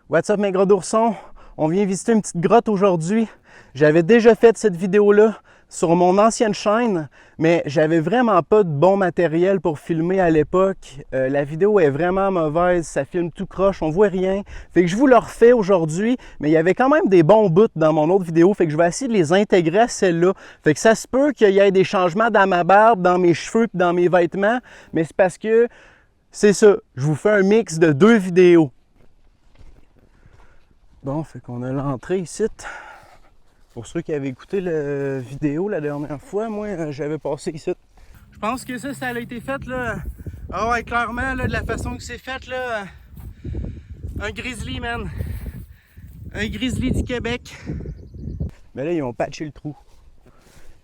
What's up mes gros d'ourson? On vient visiter une petite grotte aujourd'hui. J'avais déjà fait cette vidéo-là sur mon ancienne chaîne, mais j'avais vraiment pas de bon matériel pour filmer à l'époque. La vidéo est vraiment mauvaise, ça filme tout croche, on voit rien. Fait que je vous le refais aujourd'hui, mais il y avait quand même des bons bouts dans mon autre vidéo, fait que je vais essayer de les intégrer à celle-là. Fait que ça se peut qu'il y ait des changements dans ma barbe, dans mes cheveux et dans mes vêtements, mais c'est parce que c'est ça, je vous fais un mix de deux vidéos. Bon, fait qu'on a l'entrée ici. Pour ceux qui avaient écouté la vidéo la dernière fois, moi, j'avais passé ici. Je pense que ça a été fait, là. Ah ouais, clairement, là, de la façon que c'est fait, là. Un grizzly, man. Un grizzly du Québec. Mais là, ils ont patché le trou.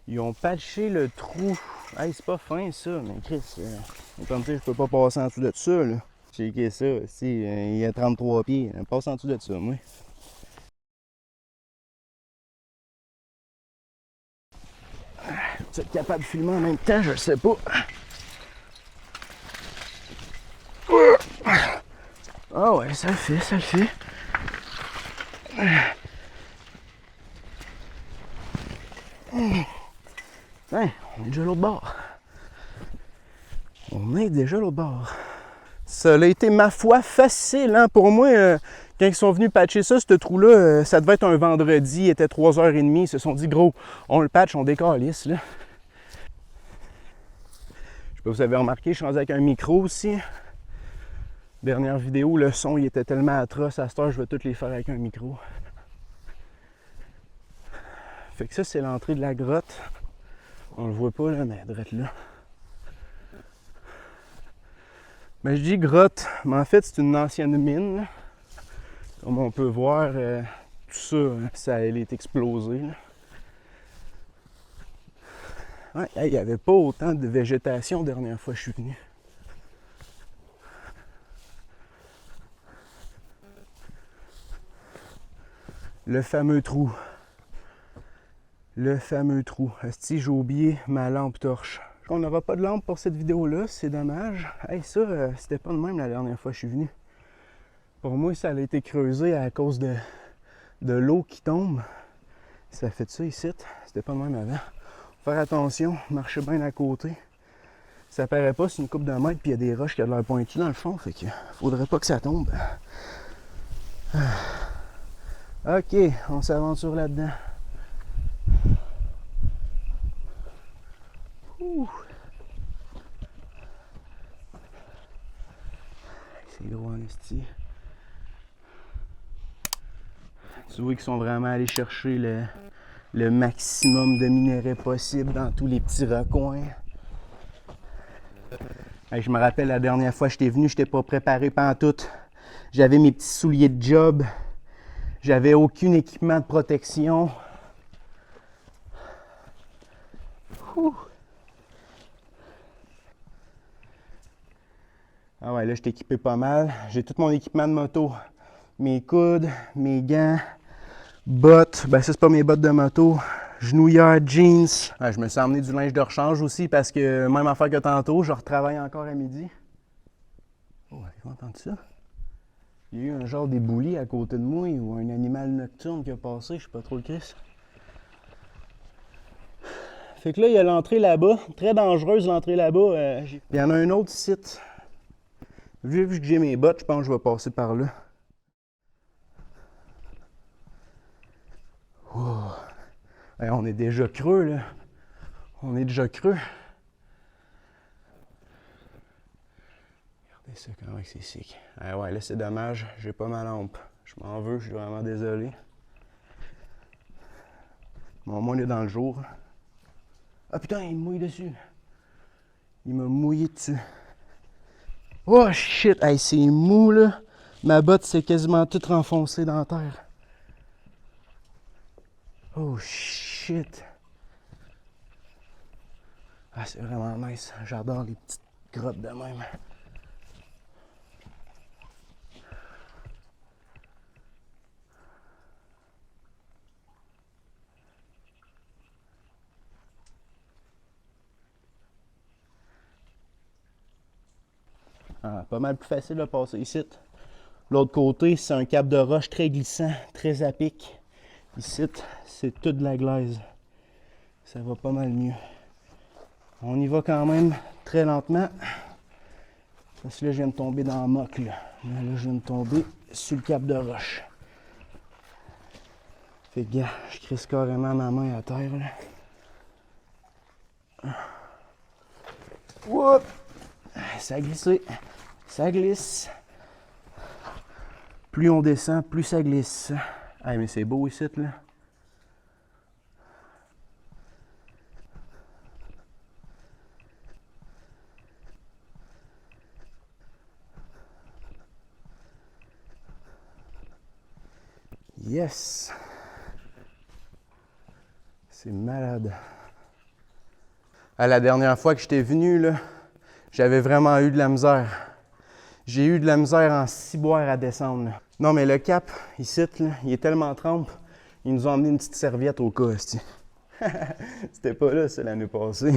Ils ont patché le trou. Hey, c'est pas fin, ça, mais Chris, comme ça, je peux pas passer en dessous de ça, là. Checker ça, si, il y a 33 pieds. Passe en dessous de ça, moi. Tu es capable de filmer en même temps, je sais pas. Ah ouais, ça le fait, ça le fait. Hein, on est déjà à l'autre bord. On est déjà à l'autre bord. Ça a été, ma foi, facile, hein, pour moi. Quand ils sont venus patcher ça, ce trou-là, ça devait être un vendredi, il était 3h30. Ils se sont dit, gros, on le patch, on décalisse, là. Je sais pas si vous avez remarqué, je suis rendu avec un micro aussi. Dernière vidéo, le son il était tellement atroce, à cette heure, je vais toutes les faire avec un micro. Fait que ça, c'est l'entrée de la grotte. On le voit pas, là, mais drette là. Ben, je dis grotte, mais en fait, c'est une ancienne mine, là. Comme on peut voir, tout ça, ça a été explosé, là. Ouais, il n'y avait pas autant de végétation la dernière fois que je suis venu. Le fameux trou. Le fameux trou. Asti, j'ai oublié ma lampe torche. On n'aura pas de lampe pour cette vidéo-là, c'est dommage. Hey, ça, c'était pas de même la dernière fois que je suis venu. Pour moi, ça a été creusé à cause de l'eau qui tombe. Ça fait ça ici. C'était pas de même avant. Faut faire attention, marcher bien à côté. Ça paraît pas, c'est une coupe de mètre, puis il y a des roches qui ont de l'air pointues dans le fond, fait que faudrait pas que ça tombe. Ok, on s'aventure là-dedans. C'est gros en esti. Tu vois qu'ils sont vraiment allés chercher le maximum de minerais possible dans tous les petits recoins. Hey, je me rappelle la dernière fois que j'étais venu, j'étais pas préparé pantoute. J'avais mes petits souliers de job. J'avais aucun équipement de protection. Ouh. Ah ouais, là, je suis équipé pas mal. J'ai tout mon équipement de moto. Mes coudes, mes gants, bottes. Ben ça, c'est pas mes bottes de moto. Genouillères, jeans. Ouais, je me suis emmené du linge de rechange aussi parce que même affaire que tantôt, je retravaille encore à midi. Oh, avez-vous entendu ça? Il y a eu un genre d'éboulis à côté de moi ou un animal nocturne qui a passé, je sais pas trop le Christ. Fait que là, il y a l'entrée là-bas. Très dangereuse l'entrée là-bas. Il y en a un autre site. Vu que j'ai mes bottes, je pense que je vais passer par là. Oh. Hey, on est déjà creux, là. On est déjà creux. Regardez ça, comment c'est sick. Ah ouais, là, c'est dommage. J'ai pas ma lampe. Je m'en veux, je suis vraiment désolé. Bon, moi, on est dans le jour. Ah putain, il me mouille dessus. Il m'a mouillé dessus. Oh shit, hey, c'est mou, là. Ma botte s'est quasiment toute renfoncée dans la terre. Oh shit. Ah, c'est vraiment nice. J'adore les petites grottes de même. Ah, pas mal plus facile de passer ici. L'autre côté, c'est un cap de roche très glissant, très à pic. Ici, c'est toute de la glaise. Ça va pas mal mieux. On y va quand même très lentement. Parce que là, je viens de tomber dans la moque. Là, je viens de tomber sur le cap de roche. Fait que, gars, je crisse carrément ma main à terre. Là. Whoop! Ça a glissé. Ça glisse. Plus on descend, plus ça glisse. Ah, mais c'est beau ici, là. Yes! C'est malade. À la dernière fois que j'étais venu, là, j'avais vraiment eu de la misère. J'ai eu de la misère en ciboire à descendre. Là. Non, mais le cap, ici, là, il est tellement trempe, ils nous ont emmené une petite serviette au cas. C'était pas là, ça, l'année passée.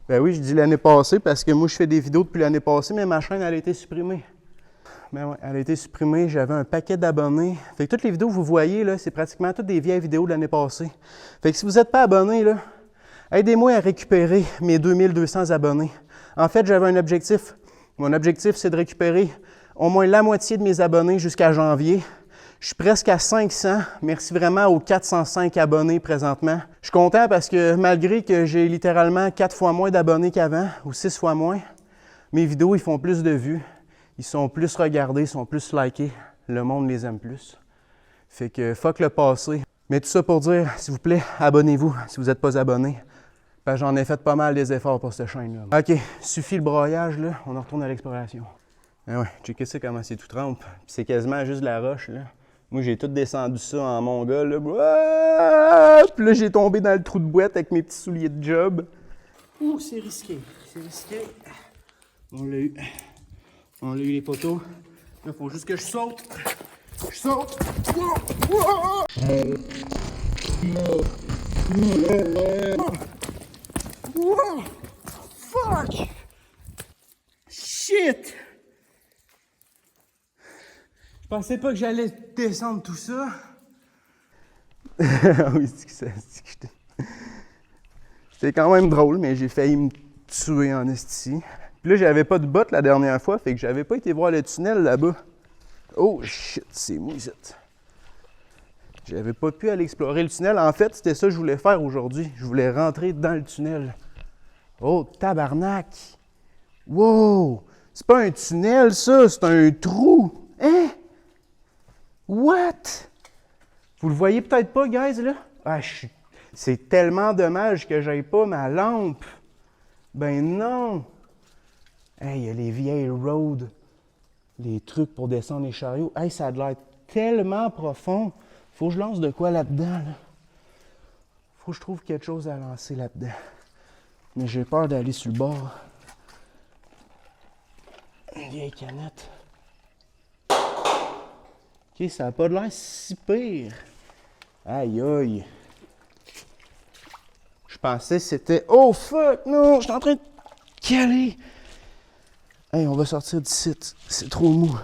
Ben oui, je dis l'année passée parce que moi, je fais des vidéos depuis l'année passée, mais ma chaîne, elle a été supprimée. Ben ouais, elle a été supprimée, j'avais un paquet d'abonnés. Fait que toutes les vidéos que vous voyez, là, c'est pratiquement toutes des vieilles vidéos de l'année passée. Fait que si vous n'êtes pas abonné, là, aidez-moi à récupérer mes 2200 abonnés. En fait, j'avais un objectif. Mon objectif, c'est de récupérer au moins la moitié de mes abonnés jusqu'à janvier. Je suis presque à 500. Merci vraiment aux 405 abonnés présentement. Je suis content parce que malgré que j'ai littéralement 4 fois moins d'abonnés qu'avant, ou 6 fois moins, mes vidéos, ils font plus de vues. Ils sont plus regardés, ils sont plus likés. Le monde les aime plus. Fait que fuck le passé. Mais tout ça pour dire, s'il vous plaît, abonnez-vous si vous n'êtes pas abonné. Parce que j'en ai fait pas mal des efforts pour cette chaîne-là. OK, suffit le broyage, là. On en retourne à l'exploration. Ah ouais, checkez ça comment c'est tout trempe. Puis c'est quasiment juste de la roche, là. Moi, j'ai tout descendu ça en mongol, là. Puis là, j'ai tombé dans le trou de boîte avec mes petits souliers de job. Ouh, c'est risqué. C'est risqué. On l'a eu. On a eu les poteaux. Là, il faut juste que je saute. Je saute. Wow! Fuck! Shit! Je pensais pas que j'allais descendre tout ça. Oui, c'était quand même drôle, mais j'ai failli me tuer en esti. Puis là, j'avais pas de bottes la dernière fois, fait que j'avais pas été voir le tunnel là-bas. Oh shit, c'est mou ici. J'avais pas pu aller explorer le tunnel. En fait, c'était ça que je voulais faire aujourd'hui. Je voulais rentrer dans le tunnel. Oh, tabarnak! Wow! C'est pas un tunnel, ça, c'est un trou! Hein? What? Vous le voyez peut-être pas, guys, là? Ah, c'est tellement dommage que j'aille pas ma lampe. Ben non! Hey, il y a les vieilles roads, les trucs pour descendre les chariots. Hey, ça a l'air tellement profond. Faut que je lance de quoi là-dedans, là? Faut que je trouve quelque chose à lancer là-dedans. Mais j'ai peur d'aller sur le bord. Une vieille canette. OK, ça n'a pas l'air si pire. Aïe, aïe. Je pensais que c'était... Oh, fuck! Non, je suis en train de caler. Hey, on va sortir d'ici. C'est trop mou.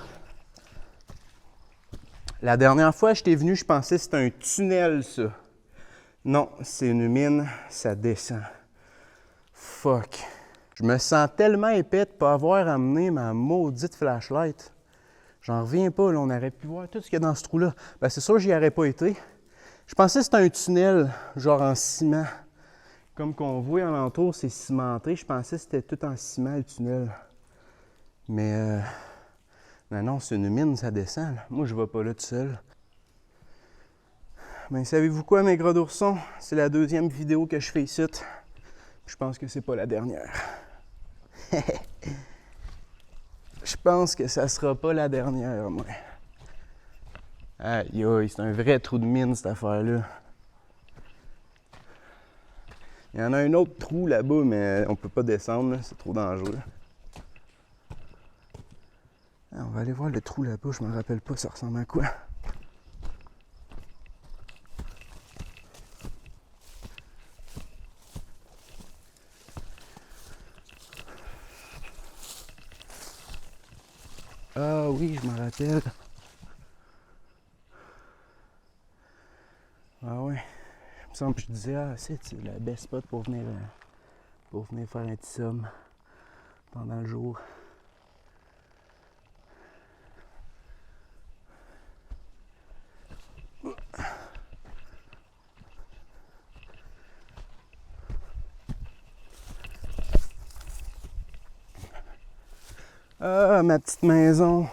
La dernière fois que j'étais venu, je pensais que c'était un tunnel, ça. Non, c'est une mine, ça descend. Fuck. Je me sens tellement épais de ne pas avoir amené ma maudite flashlight. J'en reviens pas, là. On aurait pu voir tout ce qu'il y a dans ce trou-là. Ben, c'est sûr que j'y aurais pas été. Je pensais que c'était un tunnel, genre en ciment. Comme qu'on voit alentour, c'est cimenté. Je pensais que c'était tout en ciment, le tunnel. Mais non, c'est une mine, ça descend. Là. Moi, je vais pas là tout seul. Mais savez-vous quoi, mes gros d'ourson? C'est la deuxième vidéo que je fais ici. Je pense que c'est pas la dernière. Je pense que ça sera pas la dernière, moi. Aïe, aïe, c'est un vrai trou de mine, cette affaire-là. Il y en a un autre trou là-bas, mais on peut pas descendre, c'est trop dangereux. On va aller voir le trou là-bas, je me rappelle pas, ça ressemble à quoi. Ah oui, je m'en rappelle. Ah ouais. Il me semble que je disais, ah c'est la best spot pour venir faire un petit somme pendant le jour. Ah, ma petite maison.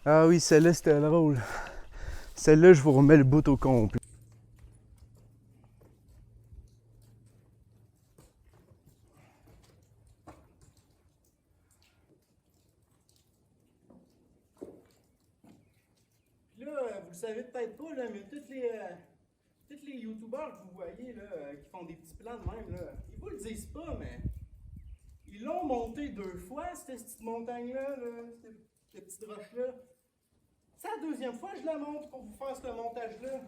Ah oui, celle-là, c'était drôle. Celle-là, je vous remets le bout au complet. Puis là, vous le savez peut-être pas, là, mais tous les youtubeurs que vous voyez là, qui font des petits plans de même, là, ils vous le disent pas, mais ils l'ont monté 2 fois, cette petite montagne-là, cette petite roche-là. C'est la deuxième fois que je la monte pour vous faire ce montage-là.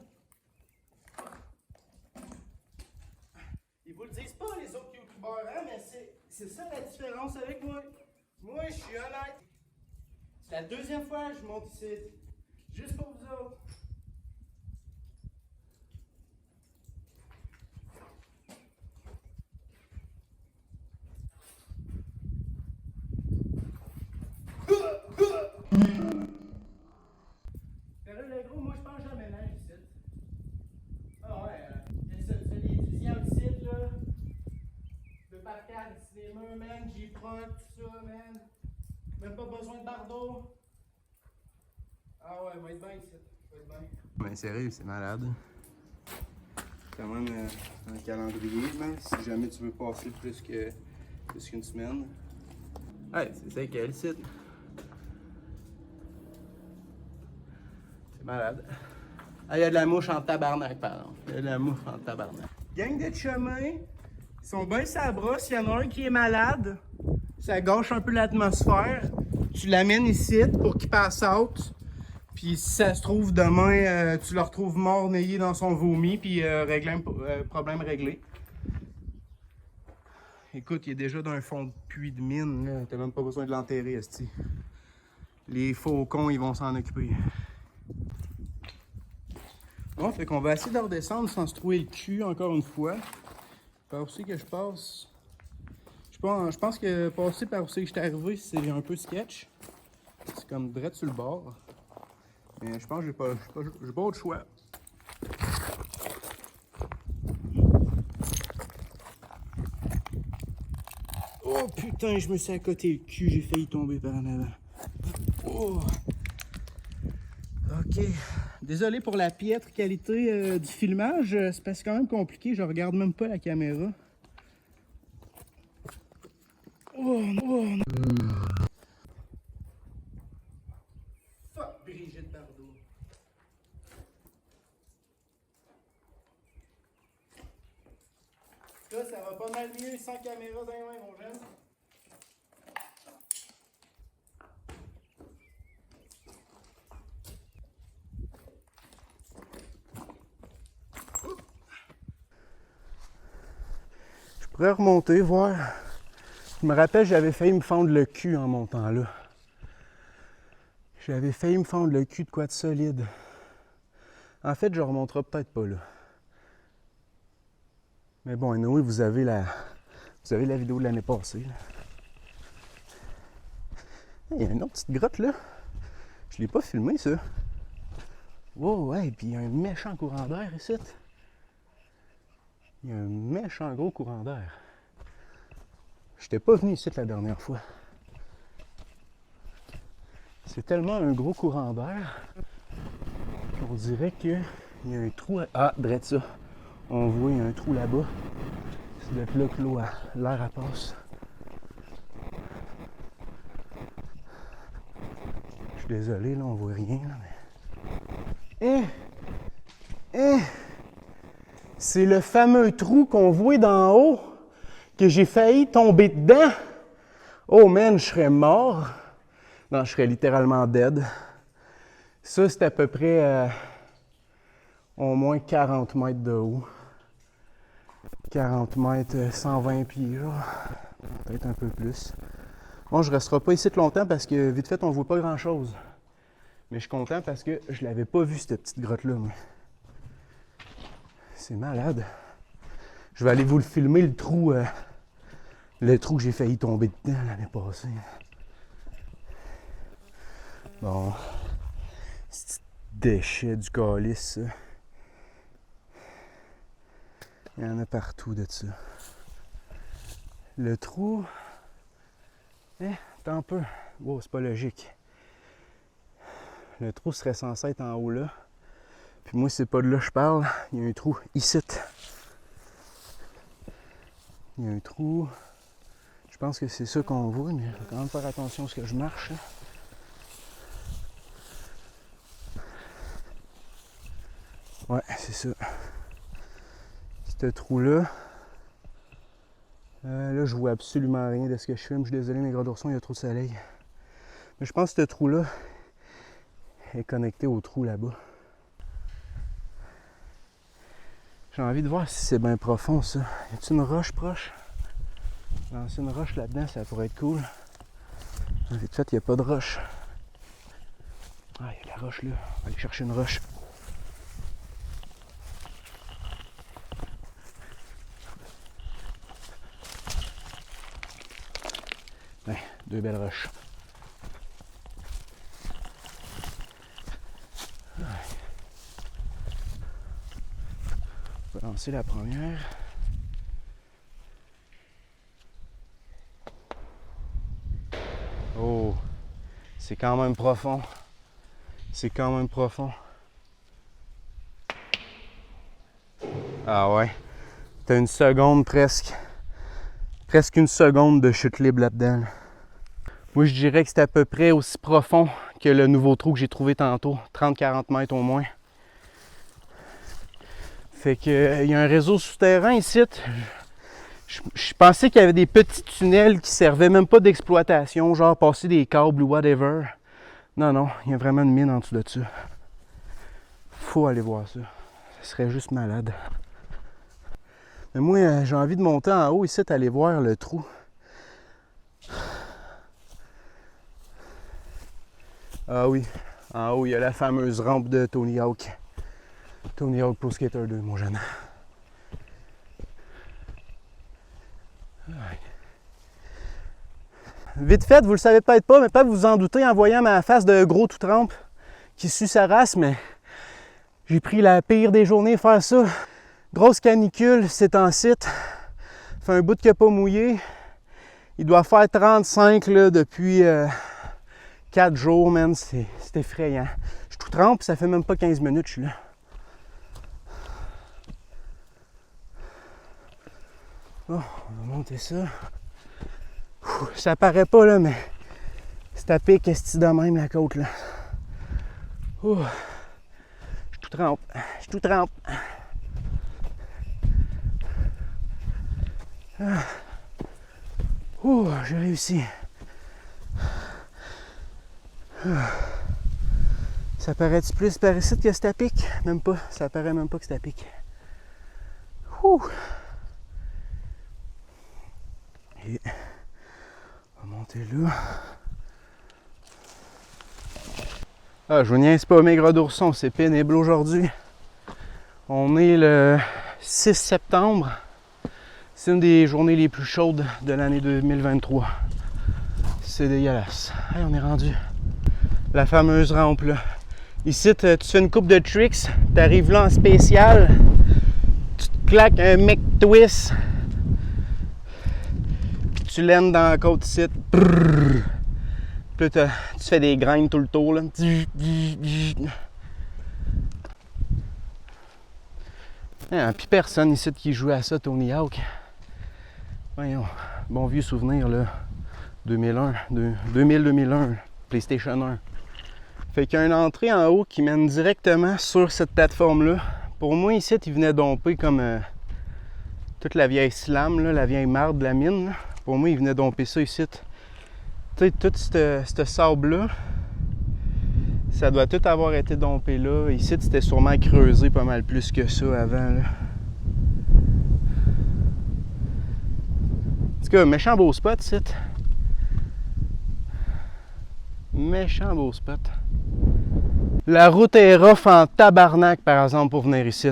Ils vous le disent pas, les autres youtubeurs, hein, mais c'est ça la différence avec moi. Moi, je suis honnête. C'est la deuxième fois que je monte ici. Juste pour vous autres. Le gros, moi je pense jamais neige ici. Ah ouais, c'est les étudiants ici, là. Le parcade, cinéma, man, J-Prod, tout ça, man. Même pas besoin de bardeau. Ah ouais, va être bien ici. Va être bien. Mais sérieux, c'est malade. Quand même un calendrier, man, si jamais tu veux passer plus qu'une semaine. Ouais, c'est ça qu'elle cite. C'est malade. Ah, il y a de la mouche en tabarnak, pardon. Il y a de la mouche en tabarnak. Gang de chemins, ils sont bien sa brosse. Il y en a un qui est malade. Ça gâche un peu l'atmosphère. Tu l'amènes ici pour qu'il passe out. Puis si ça se trouve, demain, tu le retrouves mort, noyé dans son vomi. Puis problème réglé. Écoute, il est déjà dans un fond de puits de mine. T'as même pas besoin de l'enterrer, esti. Les faucons, ils vont s'en occuper. Bon, fait qu'on va essayer de redescendre sans se trouver le cul encore une fois. Par aussi que je passe. Je pense que passer par aussi que j'étais arrivé, c'est un peu sketch. C'est comme direct sur le bord. Mais je pense que j'ai pas autre choix. Oh putain, je me suis accoté le cul, j'ai failli tomber par en avant. Oh. Ok. Désolé pour la piètre qualité du filmage, c'est parce que c'est quand même compliqué, je regarde même pas la caméra. Oh non. Fuck Brigitte Bardot. Là, ça va pas mal mieux sans caméra dans les mains, mon jeune. Je pourrais remonter, voir. Je me rappelle, j'avais failli me fendre le cul en montant là. J'avais failli me fendre le cul de quoi de solide. En fait, je remonterai peut-être pas là. Mais bon, anyway, vous avez la vidéo de l'année passée. Là. Il y a une autre petite grotte là. Je l'ai pas filmé ça. Wow, ouais, puis il y a un méchant courant d'air ici. Il y a un méchant gros courant d'air. J'étais pas venu ici la dernière fois. C'est tellement un gros courant d'air qu'on dirait qu'il y a un trou. Ah, drette ça. On voit il y a un trou là-bas. C'est d'être là que l'air passe. Je suis désolé, là, on voit rien. Là, mais... C'est le fameux trou qu'on voit d'en haut que j'ai failli tomber dedans. Oh man, je serais mort. Non, je serais littéralement dead. Ça, c'est à peu près au moins 40 mètres de haut. 40 mètres, 120 pieds, peut-être un peu plus. Bon, je ne resterai pas ici longtemps parce que vite fait, on ne voit pas grand-chose. Mais je suis content parce que je l'avais pas vu, cette petite grotte-là, moi. C'est malade. Je vais aller vous le filmer, le trou que j'ai failli tomber dedans l'année passée. Bon. C'est déchet du calice, ça. Il y en a partout de ça. Le trou... attends un peu. Wow, c'est pas logique. Le trou serait censé être en haut là. Puis moi, c'est pas de là que je parle. Il y a un trou ici. Il y a un trou. Je pense que c'est ça qu'on voit, mais je vais quand même faire attention à ce que je marche. Là. Ouais, c'est ça. Ce trou-là. Là, je vois absolument rien de ce que je filme. Je suis désolé, mes gros d'ourson, il y a trop de soleil. Mais je pense que ce trou-là est connecté au trou là-bas. J'ai envie de voir si c'est bien profond, ça. Y a-t-il une roche proche? Lancer une roche là-dedans, ça pourrait être cool. Vite fait, il n'y a pas de roche. Ah, il y a la roche là. On va aller chercher une roche. Ouais, deux belles roches. Ouais. On va lancer la première. Oh, c'est quand même profond. C'est quand même profond. Ah ouais. T'as une seconde presque. Presque une seconde de chute libre là-dedans. Là. Moi, je dirais que c'est à peu près aussi profond que le nouveau trou que j'ai trouvé tantôt. 30-40 mètres au moins. Fait que il y a un réseau souterrain ici. Je pensais qu'il y avait des petits tunnels qui servaient même pas d'exploitation, genre passer des câbles ou whatever. Non, non, il y a vraiment une mine en dessous de ça. Faut aller voir ça. Ça serait juste malade. Mais moi, j'ai envie de monter en haut ici, aller voir le trou. Ah oui, en haut, il y a la fameuse rampe de Tony Hawk. Tony Hawk Pro Skater 2, mon jeune. Ouais. Vite fait, vous le savez peut-être pas, mais peut-être vous en doutez en voyant ma face de gros tout trempe qui sue sa race, mais j'ai pris la pire des journées à faire ça. Grosse canicule, c'est en site. Fait un bout qu'il n'a pas mouillé. Il doit faire 35 là, depuis 4 jours, man. C'est effrayant. Je suis tout trempe, ça fait même pas 15 minutes que je suis là. Oh, on va monter ça. Ça paraît pas là, mais c'est à pic esti de même la côte là. Je suis tout trempe. Je suis tout trempe. J'ai réussi. Ça paraît-tu plus par ici que c'est à pic? Même pas. Ça paraît même pas que c'est à pic. Et on va monter là. Ah, je vous niaise pas, mes gros d'ourson, c'est pénible aujourd'hui. On est le 6 septembre. C'est une des journées les plus chaudes de l'année 2023. C'est dégueulasse. Hey, on est rendu. La fameuse rampe là. Ici, tu fais une coupe de tricks, tu arrives là en spécial, tu te claques un mec twist, puis tu l'aines dans la côte ici. Brrr. Puis là, tu fais des graines tout le tour. Là. Puis personne ici qui joue à ça, Tony Hawk. Voyons, bon vieux souvenir là, 2000-2001, PlayStation 1. Fait qu'il y a une entrée en haut qui mène directement sur cette plateforme-là. Pour moi, ici, il venait domper comme toute la vieille slame, là, la vieille marde de la mine. Là. Pour moi, il venait domper ça ici. Tu sais, tout ce sable-là, ça doit tout avoir été dompé là. Ici, c'était sûrement creusé pas mal plus que ça avant. Là. En tout cas, méchant beau spot, ici. Méchant beau spot. La route est rough en tabarnak, par exemple, pour venir ici.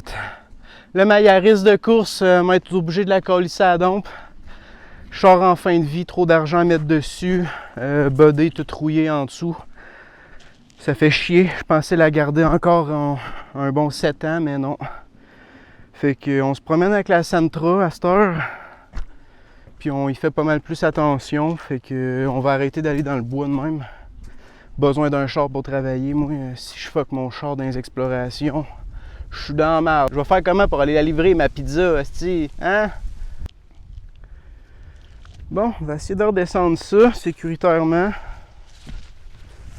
Le maillariste de course m'a été obligé de la colisser à la dompe. Je sors en fin de vie, trop d'argent à mettre dessus. Bodé tout rouillé en dessous. Ça fait chier. Je pensais la garder encore un bon 7 ans, mais non. Fait qu'on se promène avec la Sentra à cette heure. Puis on y fait pas mal plus attention. Fait qu'on va arrêter d'aller dans le bois de même. Besoin d'un char pour travailler. Moi, si je fuck mon char dans les explorations, je suis dans la merde. Je vais faire comment pour aller la livrer, ma pizza, asti? Hein? Bon, on va essayer de redescendre ça sécuritairement.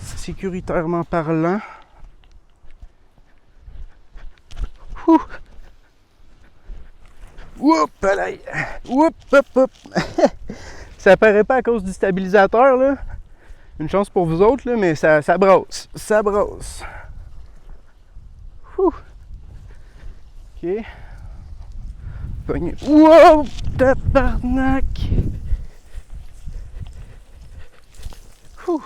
Sécuritairement parlant. Ouh! Oup, là! Oup, hop, hop! Ça paraît pas à cause du stabilisateur, là. Une chance pour vous autres, là, mais ça brosse. Ça brosse. Ouh! OK. Pogné. Wow! Tabarnak! Ouh!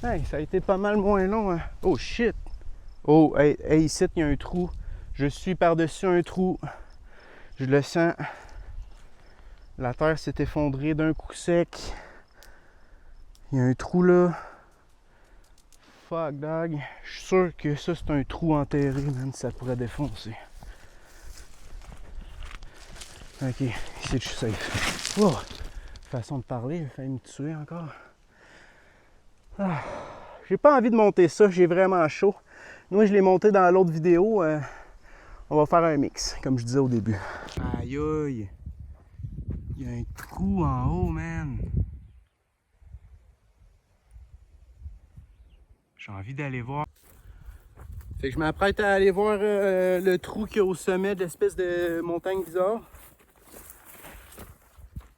Hey, ça a été pas mal moins long, hein. Oh shit! Oh, hey, ici, il y a un trou. Je suis par-dessus un trou. Je le sens. La terre s'est effondrée d'un coup sec. Il y a un trou là. Fuck, dog. Je suis sûr que ça, c'est un trou enterré, man. Ça pourrait défoncer. Ok, ici, je suis safe. Oh, façon de parler, il a failli me tuer encore. Ah, j'ai pas envie de monter ça, j'ai vraiment chaud. Moi, je l'ai monté dans l'autre vidéo. On va faire un mix, comme je disais au début. Aïe aïe! Il y a un trou en haut, man! J'ai envie d'aller voir. Fait que je m'apprête à aller voir le trou qu'il y a au sommet de l'espèce de montagne bizarre.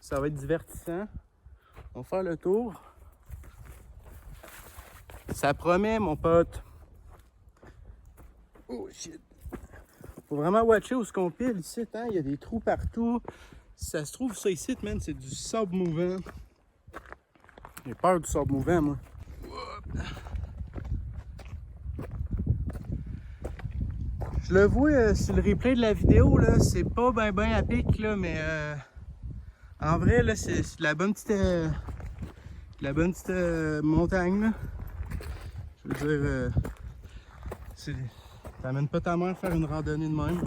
Ça va être divertissant. On va faire le tour. Ça promet, mon pote. Oh shit! Faut vraiment watcher où ce qu'on pile ici, hein? Il y a des trous partout. Si ça se trouve, ça ici, man, c'est du sable mouvant. J'ai peur du sable mouvant, moi. Je le vois sur le replay de la vidéo, là, c'est pas ben à pic, là, mais en vrai, là, c'est la bonne petite montagne, là. Je veux dire, t'amènes pas ta mère faire une randonnée de même.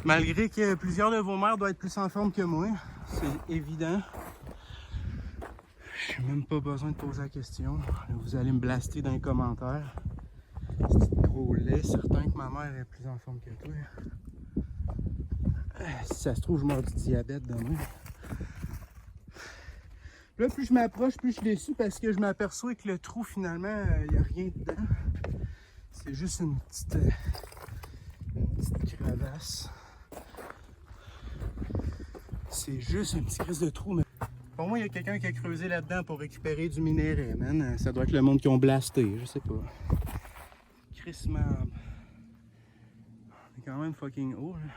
Malgré que plusieurs de vos mères doivent être plus en forme que moi, c'est évident. J'ai même pas besoin de poser la question. Vous allez me blaster dans les commentaires. C'est trop laid, certain que ma mère est plus en forme que toi. Si ça se trouve, je meurs du diabète demain. Là, plus je m'approche, plus je suis déçu parce que je m'aperçois que le trou, finalement, il n'y a rien dedans. C'est juste une petite crevasse. C'est juste un petit crise de trou. Mais pour moi, il y a quelqu'un qui a creusé là-dedans pour récupérer du minerai, man. Ça doit être le monde qui ont blasté, je sais pas. Crissement. On est quand même fucking haut, là.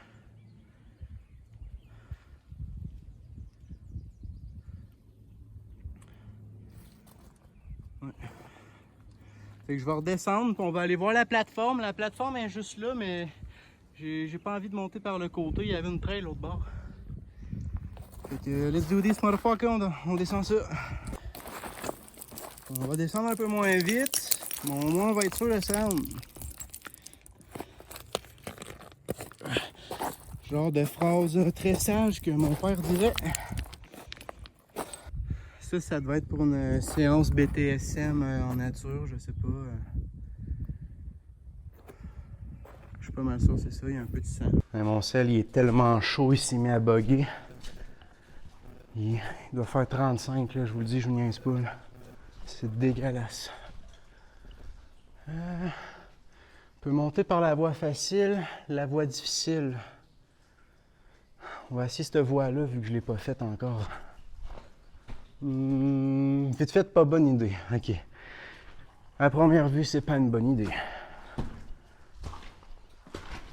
Ouais. Fait que je vais redescendre, puis on va aller voir la plateforme. La plateforme est juste là, mais j'ai pas envie de monter par le côté. Il y avait une trail l'autre bord. Fait que let's do this, motherfucker. On descend ça. On va descendre un peu moins vite, mais au moins on va être sûr de descendre. Genre de phrase très sage que mon père dirait. Ça devait être pour une séance BTSM en nature, je sais pas. Je suis pas mal sûr, c'est ça, il y a un peu de sang. Mais mon sel, il est tellement chaud, il s'est mis à bugger. Il doit faire 35, là, je vous le dis, je vous niaise pas. C'est dégueulasse. On peut monter par la voie facile, la voie difficile. On va essayer cette voie-là, vu que je l'ai pas faite encore. Vite fait, pas bonne idée. Ok. À première vue, c'est pas une bonne idée.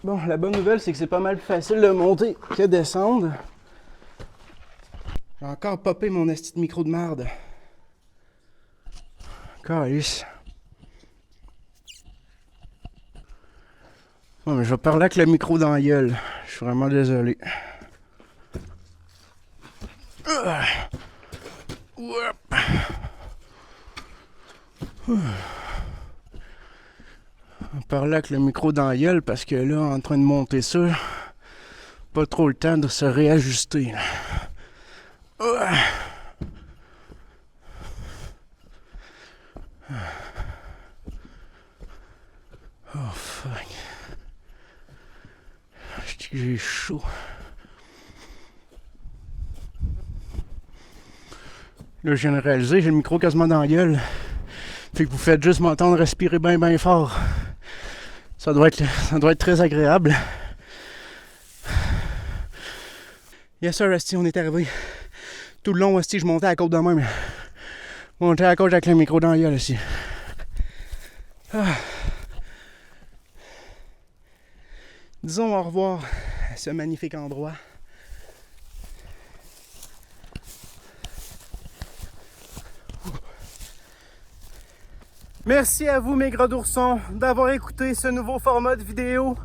Bon, la bonne nouvelle, c'est que c'est pas mal plus facile de monter que de descendre. J'ai encore popé mon esti de micro de marde. Calice. Bon, mais je vais parler avec le micro dans la gueule. Je suis vraiment désolé. On va parler avec le micro dans la gueule parce que là, en train de monter ça, pas trop le temps de se réajuster. Là. Oh fuck. Je dis que j'ai chaud. Là, je viens de réaliser, j'ai le micro quasiment dans la gueule. Fait que vous faites juste m'entendre respirer bien fort. Ça doit être très agréable. Yes sir, Esti, on est arrivé. Tout le long, Esti, je montais à la côte de même. Je montais à la côte avec le micro dans la gueule, Esti. Ah. Disons au revoir à ce magnifique endroit. Merci à vous mes gros d'oursons d'avoir écouté ce nouveau format de vidéo.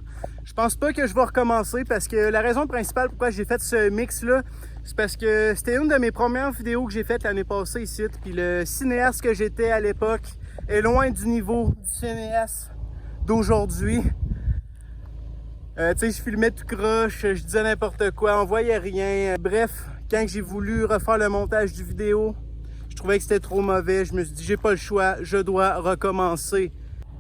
Je pense pas que je vais recommencer parce que la raison principale pourquoi j'ai fait ce mix là, c'est parce que c'était une de mes premières vidéos que j'ai faites l'année passée ici. Puis le cinéaste que j'étais à l'époque est loin du niveau du cinéaste d'aujourd'hui. Tu sais, je filmais tout croche, je disais n'importe quoi, on voyait rien. Bref, quand j'ai voulu refaire le montage du vidéo, je trouvais que c'était trop mauvais. Je me suis dit, j'ai pas le choix, je dois recommencer.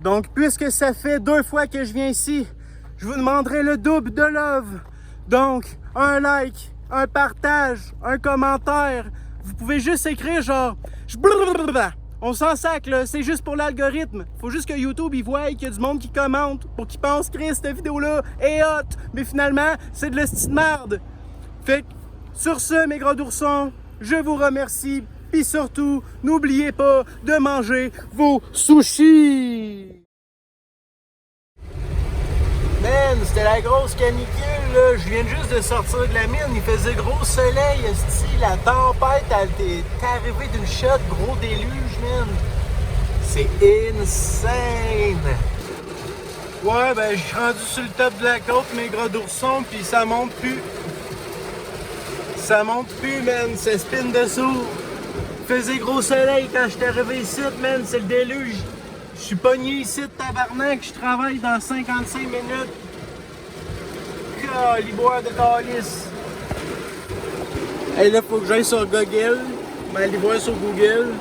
Donc, puisque ça fait 2 fois que je viens ici, je vous demanderai le double de love. Donc, un like, un partage, un commentaire. Vous pouvez juste écrire genre... On s'en sac, là, c'est juste pour l'algorithme. Faut juste que YouTube il voie qu'il y a du monde qui commente pour qu'il pense que cette vidéo-là est hot. Mais finalement, c'est de la petite merde. Fait que, sur ce, mes gros d'oursons, je vous remercie. Puis surtout, n'oubliez pas de manger vos sushis! Man, c'était la grosse canicule, là. Je viens juste de sortir de la mine. Il faisait gros soleil, esti. La tempête, elle est arrivée d'une shot. Gros déluge, man. C'est insane! Ouais, ben, je suis rendu sur le top de la côte, mes gros d'ourson, puis ça monte plus. Ça monte plus, man. Ça spin dessous. Il faisait gros soleil quand je suis arrivé ici, man, c'est le déluge. Je suis pogné ici de tabarnak, je travaille dans 55 minutes. Caliboire de calice. Hey, là, faut que j'aille sur Google. Mais aller voir sur Google.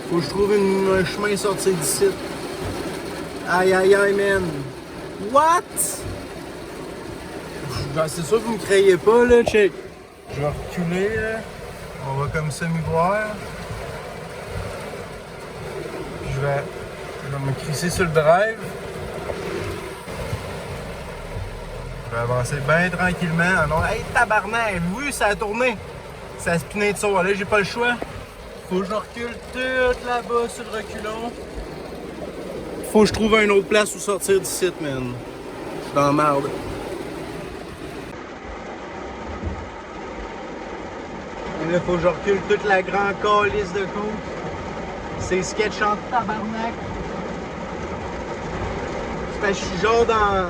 Faut que je trouve un chemin sorti d'ici. Aïe, aïe, aïe, man. What? C'est sûr que vous me croyez pas, là, check. Je vais reculer, là. On va comme ça m'y voir. Je vais me crisser sur le drive. Je vais avancer bien tranquillement. Ah non, hey tabarnak, oui, ça a tourné. Ça a spiné de saut. Là, j'ai pas le choix. Faut que je recule tout là-bas sur le reculon. Faut que je trouve une autre place où sortir d'ici, man. Je suis dans la merde. Là, faut que je recule toute la grande calice de côte. C'est sketch en tabarnak. C'est parce que je suis genre dans...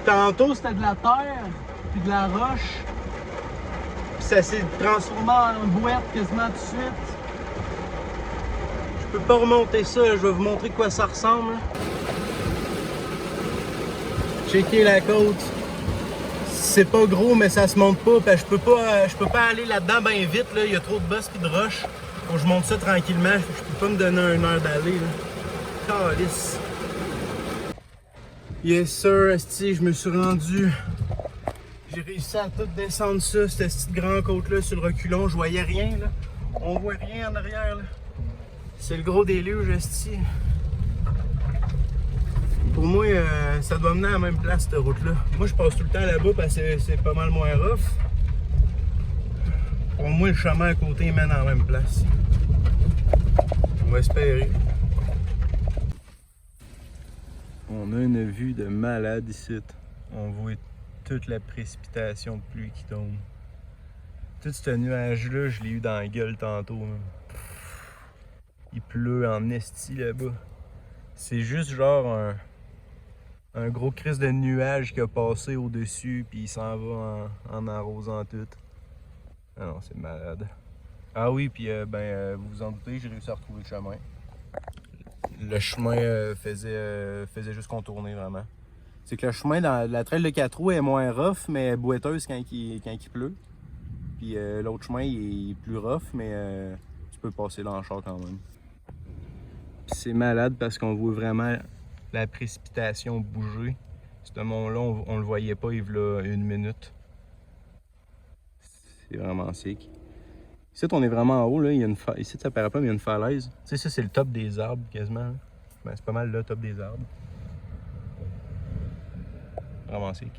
Tantôt, c'était de la terre, puis de la roche. Puis ça s'est transformé en boîte quasiment tout de suite. Je peux pas remonter ça, là. Je vais vous montrer quoi ça ressemble. Checker la côte. C'est pas gros, mais ça se monte pas. Parce que je peux pas aller là-dedans bien vite. Là. Il y a trop de bosses et de roches. Faut que je monte ça tranquillement. Je peux pas me donner 1 heure d'aller. Calice. Yes sir, esti, je me suis rendu. J'ai réussi à tout descendre ça, cette petite grande côte-là sur le reculon. Je voyais rien, là. On voit rien en arrière, là. C'est le gros déluge, esti. Pour moi, ça doit mener à la même place, cette route-là. Moi, je passe tout le temps là-bas parce que c'est pas mal moins rough. Pour moi, le chemin à côté mène à la même place. On va espérer. On a une vue de malade ici. On voit toute la précipitation de pluie qui tombe. Tout ce nuage-là, je l'ai eu dans la gueule tantôt. Il pleut en esti là-bas. C'est juste genre un gros crise de nuage qui a passé au-dessus, puis il s'en va en arrosant tout. Ah non, c'est malade. Ah oui, puis vous vous en doutez, j'ai réussi à retrouver le chemin. Le chemin faisait juste contourner vraiment. C'est que le chemin dans la trail de 4 roues est moins rough, mais boiteuse quand il pleut. Puis l'autre chemin il est plus rough, mais tu peux passer dans le char quand même. Puis c'est malade parce qu'on voit vraiment la précipitation bouger. Ce mont-là, on le voyait pas il y a une minute. C'est vraiment sick. Ici, on est vraiment en haut, là. Il y a ici, ça paraît pas, mais il y a une falaise. Tu sais, ça, c'est le top des arbres, quasiment. Ben, c'est pas mal le top des arbres. Vraiment sick.